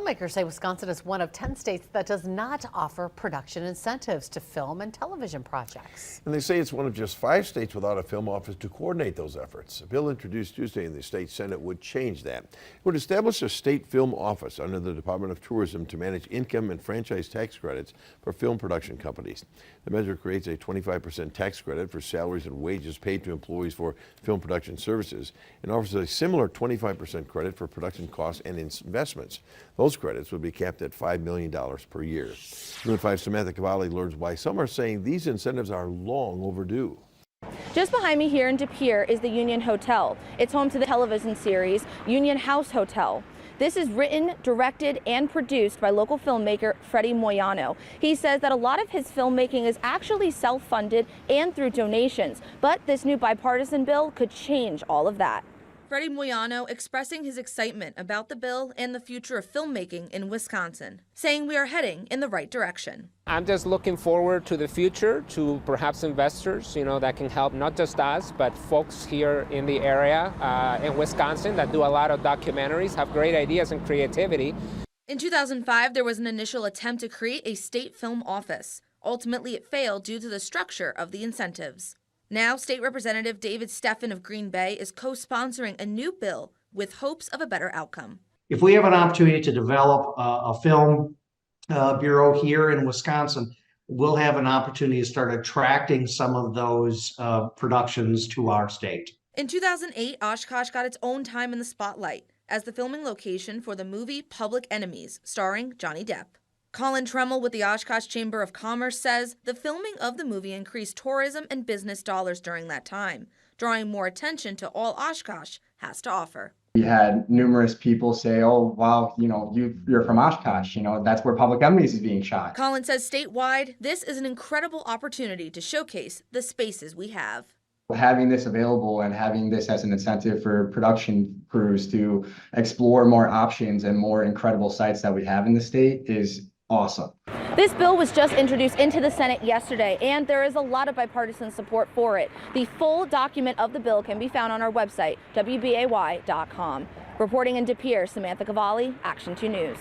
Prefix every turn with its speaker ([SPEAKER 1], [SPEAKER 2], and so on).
[SPEAKER 1] Filmmakers say Wisconsin is one of 10 states that does not offer production incentives to film and television projects.
[SPEAKER 2] And they say it's one of just 5 states without a film office to coordinate those efforts. A bill introduced Tuesday in the state Senate would change that. It would establish a state film office under the Department of Tourism to manage income and franchise tax credits for film production companies. The measure creates a 25% tax credit for salaries and wages paid to employees for film production services and offers a similar 25% credit for production costs and investments. Those credits would be capped at $5 million per year. News 5 Samantha Cavalli learns why some are saying these incentives are long overdue.
[SPEAKER 3] Just behind me here in De Pere is the Union Hotel. It's home to the television series Union House Hotel. This is written, directed, and produced by local filmmaker Freddie Moyano. He says that a lot of his filmmaking is actually self-funded and through donations, but this new bipartisan bill could change all of that. Freddie Moyano expressing his excitement about the bill and the future of filmmaking in Wisconsin, saying we are heading in the right direction.
[SPEAKER 4] I'm just looking forward to the future, to perhaps investors, that can help not just us, but folks here in the area in Wisconsin that do a lot of documentaries, have great ideas and creativity.
[SPEAKER 3] In 2005, there was an initial attempt to create a state film office. Ultimately, it failed due to the structure of the incentives. Now, State Representative David Steffen of Green Bay is co-sponsoring a new bill with hopes of a better outcome.
[SPEAKER 5] If we have an opportunity to develop a film bureau here in Wisconsin, we'll have an opportunity to start attracting some of those productions to our state.
[SPEAKER 3] In 2008, Oshkosh got its own time in the spotlight as the filming location for the movie Public Enemies, starring Johnny Depp. Colin Tremmel with the Oshkosh Chamber of Commerce says the filming of the movie increased tourism and business dollars during that time, drawing more attention to all Oshkosh has to offer.
[SPEAKER 6] We had numerous people say, oh, wow, you're from Oshkosh, that's where Public Enemies is being shot.
[SPEAKER 3] Colin says statewide, this is an incredible opportunity to showcase the spaces we have.
[SPEAKER 6] Having this available and having this as an incentive for production crews to explore more options and more incredible sites that we have in the state is awesome.
[SPEAKER 3] This bill was just introduced into the Senate yesterday, and there is a lot of bipartisan support for it. The full document of the bill can be found on our website, WBAY.com. Reporting in De Pere, Samantha Cavalli, Action 2 News.